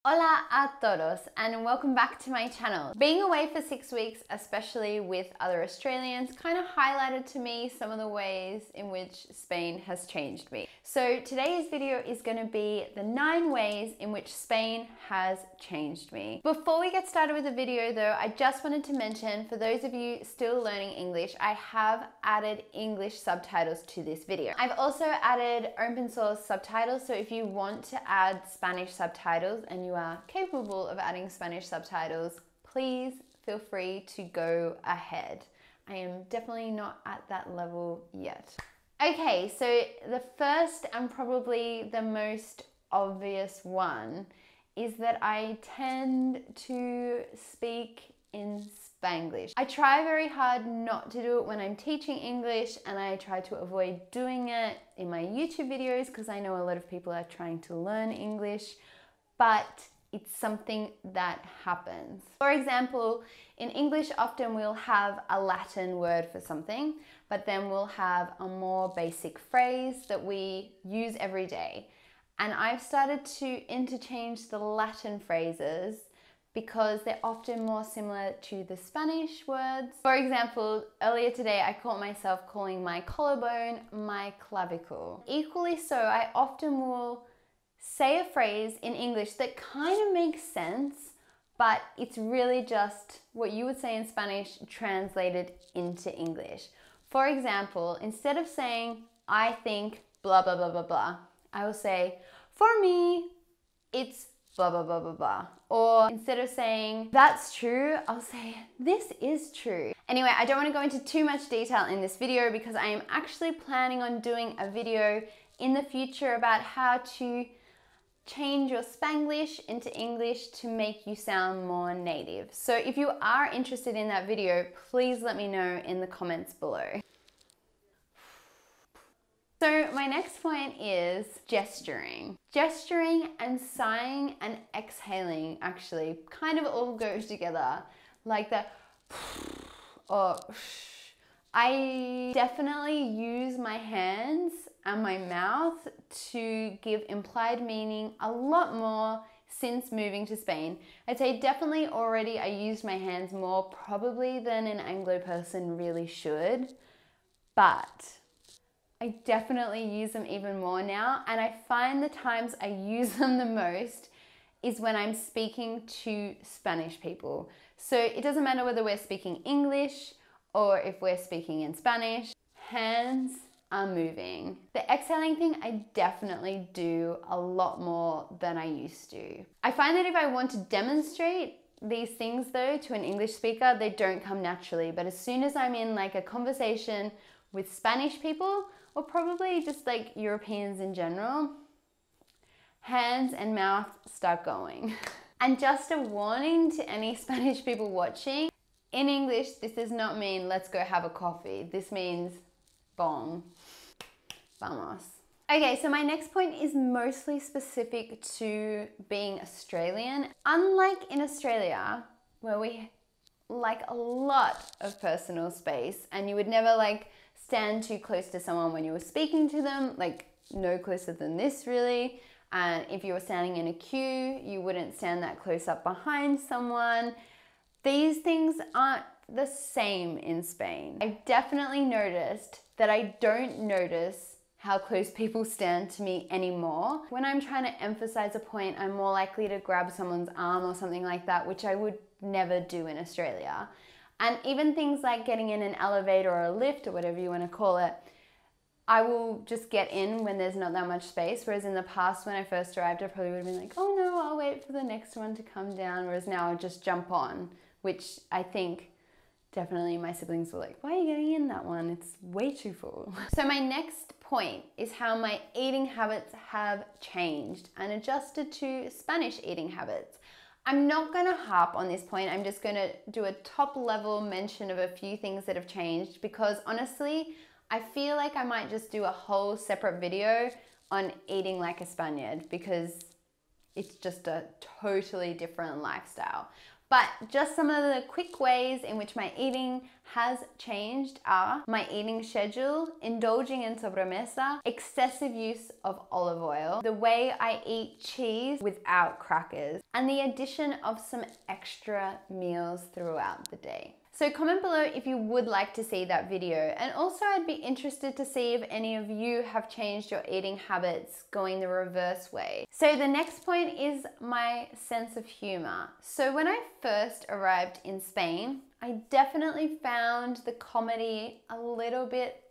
Hola a todos and welcome back to my channel. Being away for 6 weeks, especially with other Australians, kind of highlighted to me some of the ways in which Spain has changed me. So today's video is going to be the 9 ways in which Spain has changed me. Before we get started with the video though, I just wanted to mention, for those of you still learning English, I have added English subtitles to this video. I've also added open source subtitles, so if you want to add Spanish subtitles and you are capable of adding Spanish subtitles, please feel free to go ahead. I am definitely not at that level yet. Okay, so the first and probably the most obvious one is that I tend to speak in Spanglish. I try very hard not to do it when I'm teaching English, and I try to avoid doing it in my YouTube videos because I know a lot of people are trying to learn English, but it's something that happens. For example, in English often we'll have a Latin word for something, but then we'll have a more basic phrase that we use every day. And I've started to interchange the Latin phrases because they're often more similar to the Spanish words. For example, earlier today I caught myself calling my collarbone my clavicle. Equally so, I often will say a phrase in English that kind of makes sense, but it's really just what you would say in Spanish translated into English. For example, instead of saying, I think blah, blah, blah, blah, blah, I will say, for me, it's blah, blah, blah, blah, blah. Or instead of saying, that's true, I'll say, this is true. Anyway, I don't want to go into too much detail in this video because I am actually planning on doing a video in the future about how to change your Spanglish into English to make you sound more native. So if you are interested in that video, please let me know in the comments below. So my next point is gesturing. Gesturing and sighing and exhaling actually kind of all go together, like the or I definitely use my hands and my mouth to give implied meaning a lot more since moving to Spain. I'd say definitely already I used my hands more probably than an Anglo person really should, but I definitely use them even more now, and I find the times I use them the most is when I'm speaking to Spanish people. So it doesn't matter whether we're speaking English or if we're speaking in Spanish, hands are moving. The exhaling thing I definitely do a lot more than I used to. I find that if I want to demonstrate these things though to an English speaker, they don't come naturally, but as soon as I'm in like a conversation with Spanish people, or probably just like Europeans in general, hands and mouth start going. And just a warning to any Spanish people watching, in English, this does not mean let's go have a coffee. This means bong, vamos. Okay, so my next point is mostly specific to being Australian. Unlike in Australia, where we like a lot of personal space and you would never like stand too close to someone when you were speaking to them, like no closer than this really. And if you were standing in a queue, you wouldn't stand that close up behind someone. These things aren't the same in Spain. I've definitely noticed that I don't notice how close people stand to me anymore. When I'm trying to emphasize a point, I'm more likely to grab someone's arm or something like that, which I would never do in Australia. And even things like getting in an elevator or a lift or whatever you want to call it, I will just get in when there's not that much space. Whereas in the past, when I first arrived, I probably would have been like, oh no, I'll wait for the next one to come down. Whereas now I'll just jump on, which I think definitely my siblings were like, why are you getting in that one? It's way too full. So my next point is how my eating habits have changed and adjusted to Spanish eating habits. I'm not gonna harp on this point. I'm just gonna do a top level mention of a few things that have changed because honestly, I feel like I might just do a whole separate video on eating like a Spaniard because it's just a totally different lifestyle. But just some of the quick ways in which my eating has changed are my eating schedule, indulging in sobremesa, excessive use of olive oil, the way I eat cheese without crackers, and the addition of some extra meals throughout the day. So comment below if you would like to see that video, and also I'd be interested to see if any of you have changed your eating habits going the reverse way. So the next point is my sense of humor. So when I first arrived in Spain, I definitely found the comedy a little bit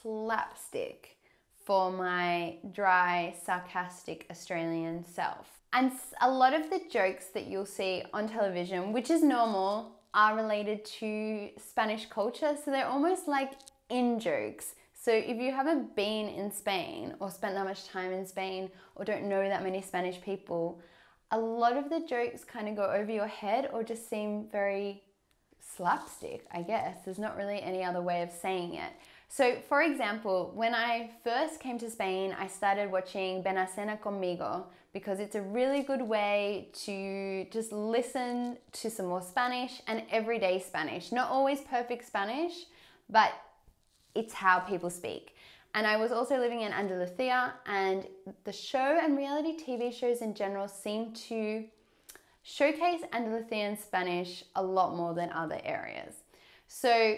slapstick for my dry, sarcastic Australian self. And a lot of the jokes that you'll see on television, which is normal, are related to Spanish culture. So they're almost like in-jokes. So if you haven't been in Spain or spent that much time in Spain or don't know that many Spanish people, a lot of the jokes kind of go over your head or just seem very slapstick, I guess. There's not really any other way of saying it. So for example, when I first came to Spain, I started watching Ven a Cena Conmigo because it's a really good way to just listen to some more Spanish and everyday Spanish. Not always perfect Spanish, but it's how people speak. And I was also living in Andalusia, and the show and reality TV shows in general seem to showcase Andalusian Spanish a lot more than other areas. So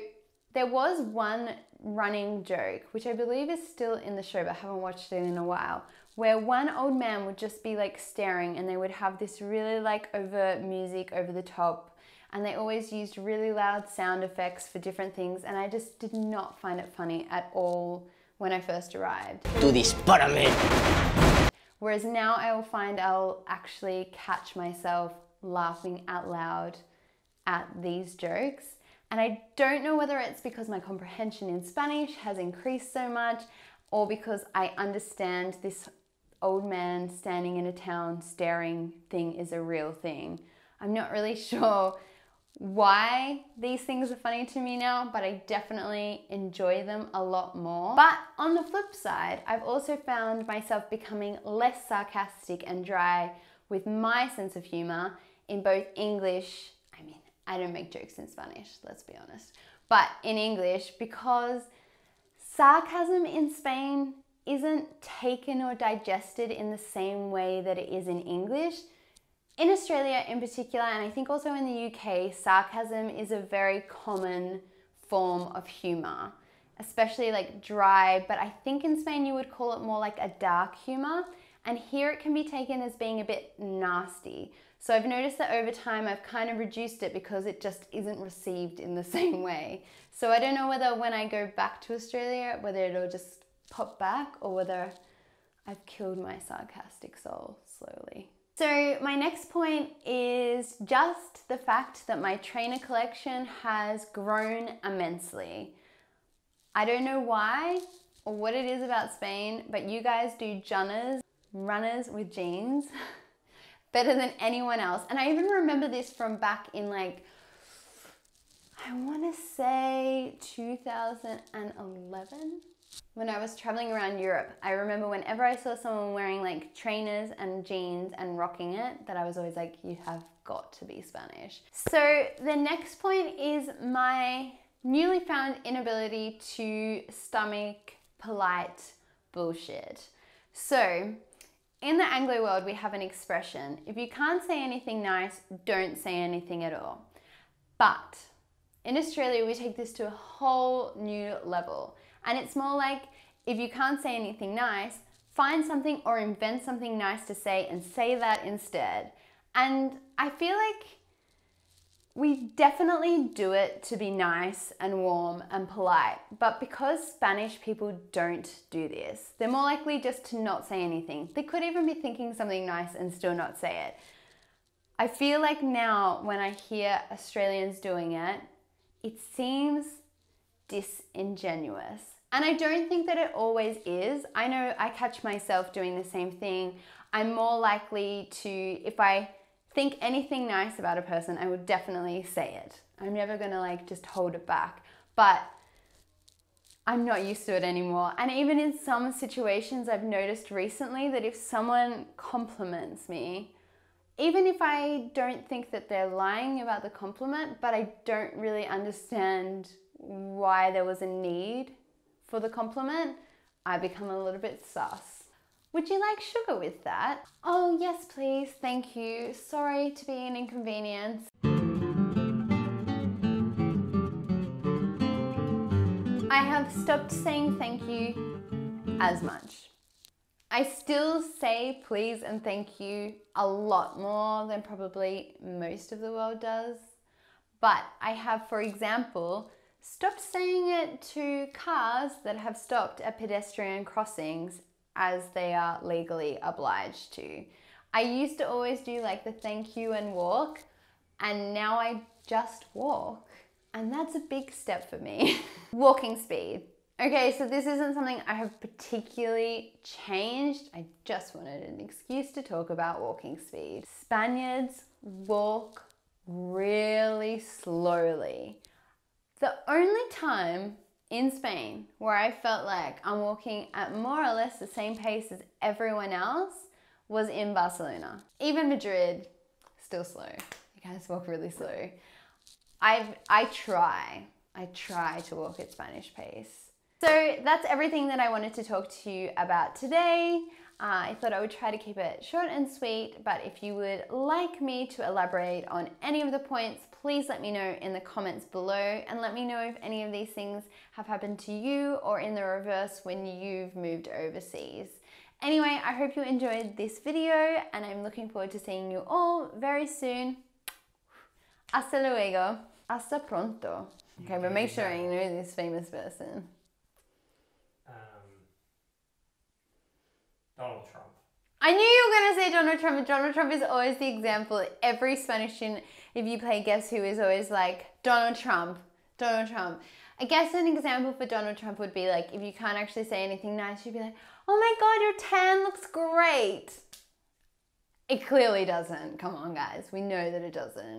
there was one running joke, which I believe is still in the show, but I haven't watched it in a while, where one old man would just be like staring and they would have this really like overt music over the top, and they always used really loud sound effects for different things, and I just did not find it funny at all when I first arrived. Tú dispárame. Whereas now I will find I'll actually catch myself laughing out loud at these jokes. And I don't know whether it's because my comprehension in Spanish has increased so much, or because I understand this old man standing in a town staring thing is a real thing. I'm not really sure why these things are funny to me now, but I definitely enjoy them a lot more. But on the flip side, I've also found myself becoming less sarcastic and dry with my sense of humor in both English, I don't make jokes in Spanish, let's be honest, but in English, because sarcasm in Spain isn't taken or digested in the same way that it is in English. In Australia in particular, and I think also in the UK, sarcasm is a very common form of humor, especially like dry, but I think in Spain you would call it more like a dark humor, and here it can be taken as being a bit nasty. So I've noticed that over time I've kind of reduced it because it just isn't received in the same way. So I don't know whether when I go back to Australia, whether it'll just pop back or whether I've killed my sarcastic soul slowly. So my next point is just the fact that my trainer collection has grown immensely. I don't know why or what it is about Spain, but you guys do runners with jeans better than anyone else. And I even remember this from back in like, I want to say 2011. When I was traveling around Europe, I remember whenever I saw someone wearing like trainers and jeans and rocking it, that I was always like, you have got to be Spanish. So the next point is my newly found inability to stomach polite bullshit. So in the Anglo world, we have an expression: if you can't say anything nice, don't say anything at all. But in Australia, we take this to a whole new level. And it's more like, if you can't say anything nice, find something or invent something nice to say and say that instead. And I feel like we definitely do it to be nice and warm and polite, but because Spanish people don't do this, they're more likely just to not say anything. They could even be thinking something nice and still not say it. I feel like now when I hear Australians doing it, it seems disingenuous. And I don't think that it always is. I know I catch myself doing the same thing. I'm more likely to, if I think anything nice about a person, I would definitely say it. I'm never gonna like just hold it back. But I'm not used to it anymore. And even in some situations, I've noticed recently that if someone compliments me, Even if I don't think that they're lying about the compliment, but I don't really understand why there was a need for the compliment, I become a little bit sus. Would you like sugar with that? Oh, yes, please. Thank you. Sorry to be an inconvenience. I have stopped saying thank you as much. I still say please and thank you a lot more than probably most of the world does. But I have, for example, stopped saying it to cars that have stopped at pedestrian crossings as they are legally obliged to. I used to always do like the thank you and walk, and now I just walk. And that's a big step for me. Walking speed. Okay, so this isn't something I have particularly changed. I just wanted an excuse to talk about walking speed. Spaniards walk really slowly. The only time in Spain where I felt like I'm walking at more or less the same pace as everyone else was in Barcelona. Even Madrid, still slow. You guys walk really slow. I try to walk at Spanish pace. So that's everything that I wanted to talk to you about today. I thought I would try to keep it short and sweet, but if you would like me to elaborate on any of the points, please let me know in the comments below, and let me know if any of these things have happened to you or in the reverse when you've moved overseas. Anyway, I hope you enjoyed this video, and I'm looking forward to seeing you all very soon. Hasta luego. Hasta pronto. Okay, but make sure you know this famous person. Donald Trump. I knew you were going to say Donald Trump. Donald Trump is always the example. Every Spanish student, if you play Guess Who, is always like, Donald Trump, Donald Trump. I guess an example for Donald Trump would be like, if you can't actually say anything nice, you'd be like, oh my God, your tan looks great. It clearly doesn't. Come on, guys. We know that it doesn't.